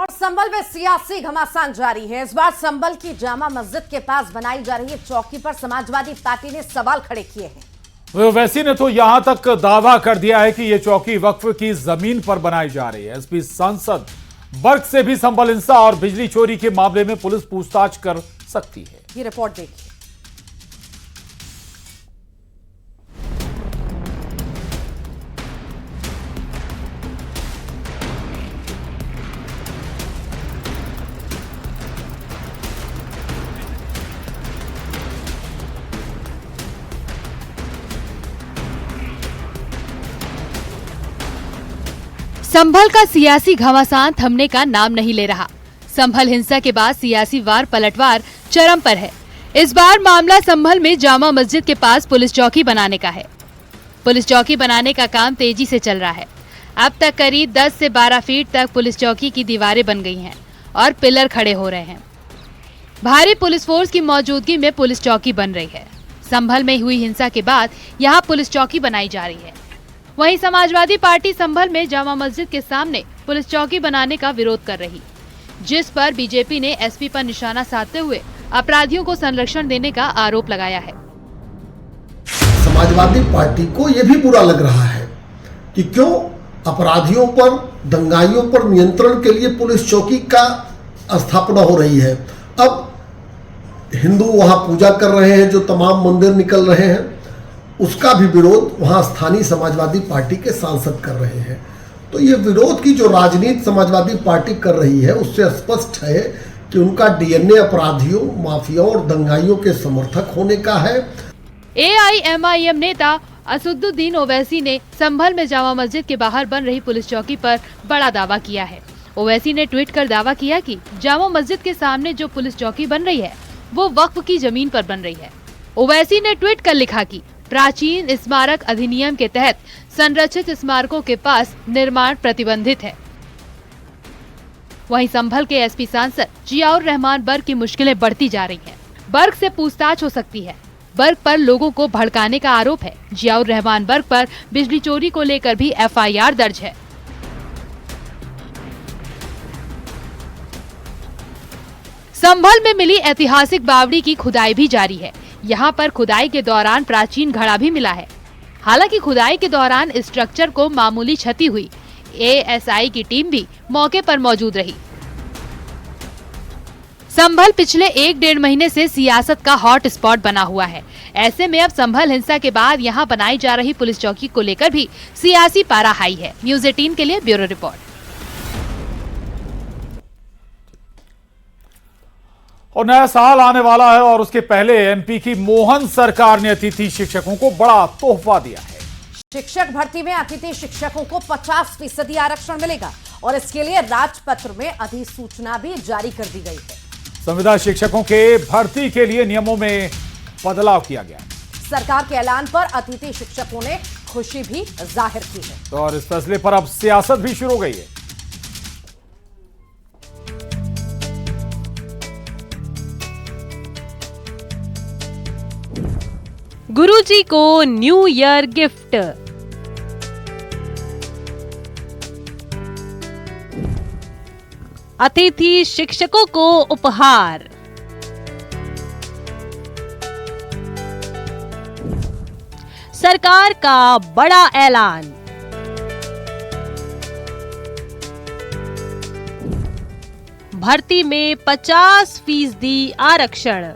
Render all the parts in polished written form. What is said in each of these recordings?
और संभल में सियासी घमासान जारी है। इस बार संभल की जामा मस्जिद के पास बनाई जा रही चौकी पर समाजवादी पार्टी ने सवाल खड़े किए हैं। ओवैसी ने तो यहां तक दावा कर दिया है कि यह चौकी वक्फ की जमीन पर बनाई जा रही है। एसपी सांसद बर्क से भी संभल हिंसा और बिजली चोरी के मामले में पुलिस पूछताछ कर सकती है। ये रिपोर्ट देखिए। संभल का सियासी घमासान थमने का नाम नहीं ले रहा। संभल हिंसा के बाद सियासी वार पलटवार चरम पर है। इस बार मामला संभल में जामा मस्जिद के पास पुलिस चौकी बनाने का है। पुलिस चौकी बनाने का काम तेजी से चल रहा है। अब तक करीब 10 से 12 फीट तक पुलिस चौकी की दीवारें बन गई हैं और पिलर खड़े हो रहे हैं। भारी पुलिस फोर्स की मौजूदगी में पुलिस चौकी बन रही है। संभल में हुई हिंसा के बाद यहाँ पुलिस चौकी बनाई जा रही है। वहीं समाजवादी पार्टी संभल में जामा मस्जिद के सामने पुलिस चौकी बनाने का विरोध कर रही, जिस पर बीजेपी ने एसपी पर निशाना साधते हुए अपराधियों को संरक्षण देने का आरोप लगाया है। समाजवादी पार्टी को यह भी बुरा लग रहा है कि क्यों अपराधियों पर, दंगाइयों पर नियंत्रण के लिए पुलिस चौकी का स्थापना हो रही है। अब हिंदू वहां पूजा कर रहे हैं, जो तमाम मंदिर निकल रहे हैं, उसका भी विरोध वहां स्थानीय समाजवादी पार्टी के सांसद कर रहे हैं। तो ये विरोध की जो राजनीति समाजवादी पार्टी कर रही है, उससे स्पष्ट है कि उनका डीएनए अपराधियों, माफियाओं और दंगाइयों के समर्थक होने का है। एआईएमआईएम नेता असदुद्दीन ओवैसी ने संभल में जामा मस्जिद के बाहर बन रही पुलिस चौकी पर बड़ा दावा किया है। ओवैसी ने ट्वीट कर दावा किया कि जामा मस्जिद के सामने जो पुलिस चौकी बन रही है वो वक्फ की जमीन पर बन रही है। ओवैसी ने ट्वीट कर लिखा कि प्राचीन स्मारक अधिनियम के तहत संरक्षित स्मारकों के पास निर्माण प्रतिबंधित है। वहीं संभल के एसपी सांसद जियाउर रहमान बर्क की मुश्किलें बढ़ती जा रही हैं। बर्क से पूछताछ हो सकती है। बर्क पर लोगों को भड़काने का आरोप है। जियाउर रहमान बर्क पर बिजली चोरी को लेकर भी एफआईआर दर्ज है। संभल में मिली ऐतिहासिक बावड़ी की खुदाई भी जारी है। यहाँ पर खुदाई के दौरान प्राचीन घड़ा भी मिला है। हालांकि खुदाई के दौरान स्ट्रक्चर को मामूली क्षति हुई। एएसआई की टीम भी मौके पर मौजूद रही। संभल पिछले 1-1.5 महीने से सियासत का हॉट स्पॉट बना हुआ है। ऐसे में अब संभल हिंसा के बाद यहाँ बनाई जा रही पुलिस चौकी को लेकर भी सियासी पारा हाई है। न्यूज़ 18 के लिए ब्यूरो रिपोर्ट। और नया साल आने वाला है और उसके पहले एमपी की मोहन सरकार ने अतिथि शिक्षकों को बड़ा तोहफा दिया है। शिक्षक भर्ती में अतिथि शिक्षकों को 50% आरक्षण मिलेगा और इसके लिए राजपत्र में अधिसूचना भी जारी कर दी गई है। संविदा शिक्षकों के भर्ती के लिए नियमों में बदलाव किया गया। सरकार के ऐलान पर अतिथि शिक्षकों ने खुशी भी जाहिर की है। तो और इस फैसले पर अब सियासत भी शुरू हो गई है। गुरुजी को न्यू ईयर गिफ्ट। अतिथि शिक्षकों को उपहार। सरकार का बड़ा ऐलान। भर्ती में 50% आरक्षण।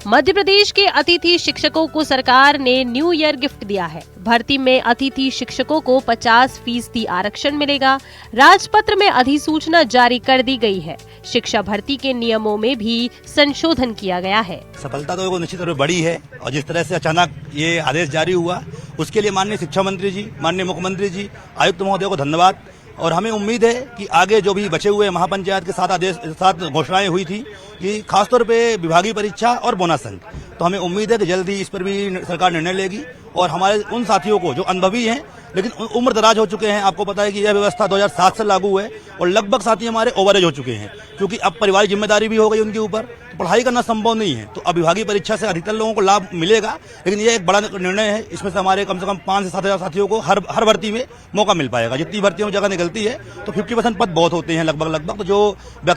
मध्य प्रदेश के अतिथि शिक्षकों को सरकार ने न्यू ईयर गिफ्ट दिया है। भर्ती में अतिथि शिक्षकों को 50% आरक्षण मिलेगा। राजपत्र में अधिसूचना जारी कर दी गई है। शिक्षा भर्ती के नियमों में भी संशोधन किया गया है। सफलता तो निश्चित रूप से बड़ी है और जिस तरह से अचानक ये आदेश जारी हुआ उसके लिए माननीय शिक्षा मंत्री जी, माननीय मुख्यमंत्री जी, आयुक्त महोदय को धन्यवाद। और हमें उम्मीद है कि आगे जो भी बचे हुए महापंचायत के साथ घोषणाएं हुई थी कि खासतौर पे विभागीय परीक्षा और बोनस अंक, तो हमें उम्मीद है कि जल्द ही इस पर भी सरकार निर्णय लेगी और हमारे उन साथियों को जो अनुभवी हैं लेकिन उम्र दराज हो चुके हैं। आपको पता है कि यह व्यवस्था 2007 से लागू है और लगभग साथी हमारे ओवरेज हो चुके हैं, क्योंकि अब पारिवारिक जिम्मेदारी भी हो गई उनके ऊपर, तो पढ़ाई करना संभव नहीं है। तो अब विभागीय परीक्षा से अधिकतर लोगों को लाभ मिलेगा, लेकिन यह एक बड़ा निर्णय है। इसमें से हमारे कम 5 से 7 हजार साथियों को हर भर्ती में मौका मिल पाएगा। जितनी भर्तियों में जगह निकलती है तो 50% पद बहुत होते हैं लगभग। तो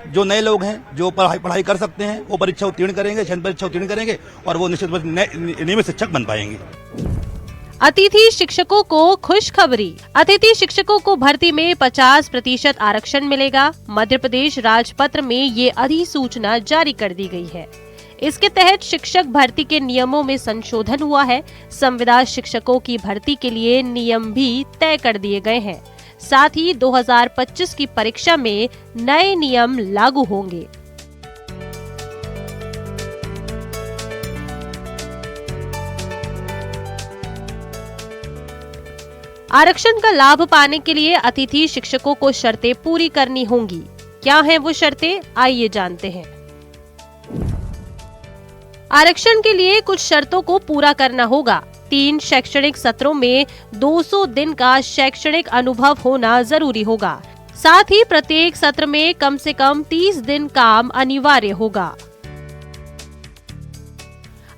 जो नए लोग हैं जो पढ़ाई कर सकते हैं वो परीक्षा उत्तीर्ण करेंगे, चयन परीक्षा उत्तीर्ण करेंगे और वो निश्चित नियमित शिक्षक बन पाएंगे। अतिथि शिक्षकों को खुशखबरी। अतिथि शिक्षकों को भर्ती में 50% आरक्षण मिलेगा। मध्य प्रदेश राजपत्र में ये अधिसूचना जारी कर दी गई है। इसके तहत शिक्षक भर्ती के नियमों में संशोधन हुआ है। संविदा शिक्षकों की भर्ती के लिए नियम भी तय कर दिए गए हैं। साथ ही 2025 की परीक्षा में नए नियम लागू होंगे। आरक्षण का लाभ पाने के लिए अतिथि शिक्षकों को शर्तें पूरी करनी होंगी। क्या हैं वो शर्तें, आइए जानते हैं। आरक्षण के लिए कुछ शर्तों को पूरा करना होगा। 3 शैक्षणिक सत्रों में 200 दिन का शैक्षणिक अनुभव होना जरूरी होगा। साथ ही प्रत्येक सत्र में कम से कम 30 दिन काम अनिवार्य होगा।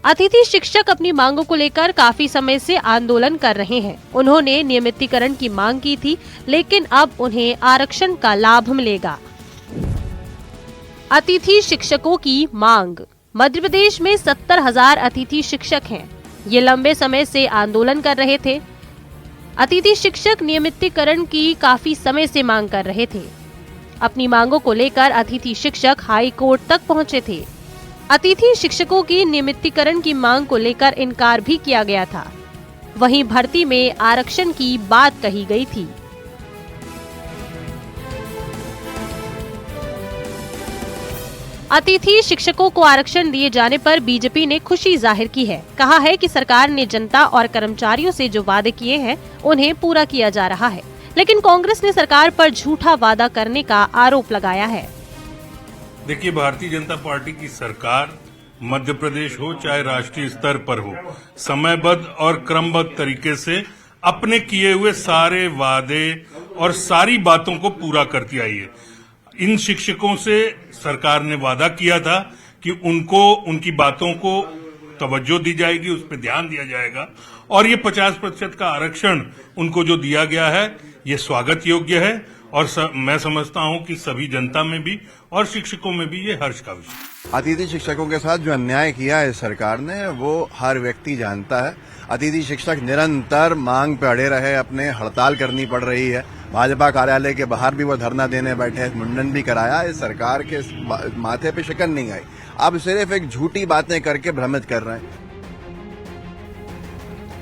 अतिथि शिक्षक अपनी मांगों को लेकर काफी समय से आंदोलन कर रहे हैं। उन्होंने नियमितीकरण की मांग की थी, लेकिन अब उन्हें आरक्षण का लाभ मिलेगा। अतिथि शिक्षकों की मांग। मध्य प्रदेश में 70,000 अतिथि शिक्षक हैं। ये लंबे समय से आंदोलन कर रहे थे। अतिथि शिक्षक नियमितीकरण की काफी समय से मांग कर रहे थे। अपनी मांगों को लेकर अतिथि शिक्षक हाई कोर्ट तक पहुंचे थे। अतिथि शिक्षकों की नियमितीकरण की मांग को लेकर इनकार भी किया गया था। वहीं भर्ती में आरक्षण की बात कही गई थी। अतिथि शिक्षकों को आरक्षण दिए जाने पर बीजेपी ने खुशी जाहिर की है। कहा है कि सरकार ने जनता और कर्मचारियों से जो वादे किए हैं उन्हें पूरा किया जा रहा है, लेकिन कांग्रेस ने सरकार पर झूठा वादा करने का आरोप लगाया है। देखिए, भारतीय जनता पार्टी की सरकार मध्य प्रदेश हो चाहे राष्ट्रीय स्तर पर हो, समयबद्ध और क्रमबद्ध तरीके से अपने किए हुए सारे वादे और सारी बातों को पूरा करती आई है। इन शिक्षकों से सरकार ने वादा किया था कि उनकी बातों को तवज्जो दी जाएगी, उस पर ध्यान दिया जाएगा और ये 50% का आरक्षण उनको जो दिया गया है ये स्वागत योग्य है और मैं समझता हूं कि सभी जनता में भी और शिक्षकों में भी ये हर्ष का विषय। अतिथि शिक्षकों के साथ जो अन्याय किया है सरकार ने वो हर व्यक्ति जानता है। अतिथि शिक्षक निरंतर मांग पे अड़े रहे, अपने हड़ताल करनी पड़ रही है। भाजपा कार्यालय के बाहर भी वो धरना देने बैठे, मुंडन भी कराया। इस सरकार के माथे पे शिकन नहीं आई। अब सिर्फ एक झूठी बातें करके भ्रमित कर रहे हैं।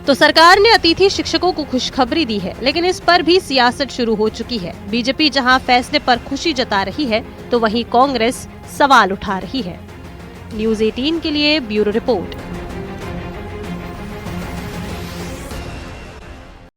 तो सरकार ने अतिथि शिक्षकों को खुशखबरी दी है, लेकिन इस पर भी सियासत शुरू हो चुकी है। बीजेपी जहां फैसले पर खुशी जता रही है तो वहीं कांग्रेस सवाल उठा रही है। न्यूज़ 18 के लिए ब्यूरो रिपोर्ट।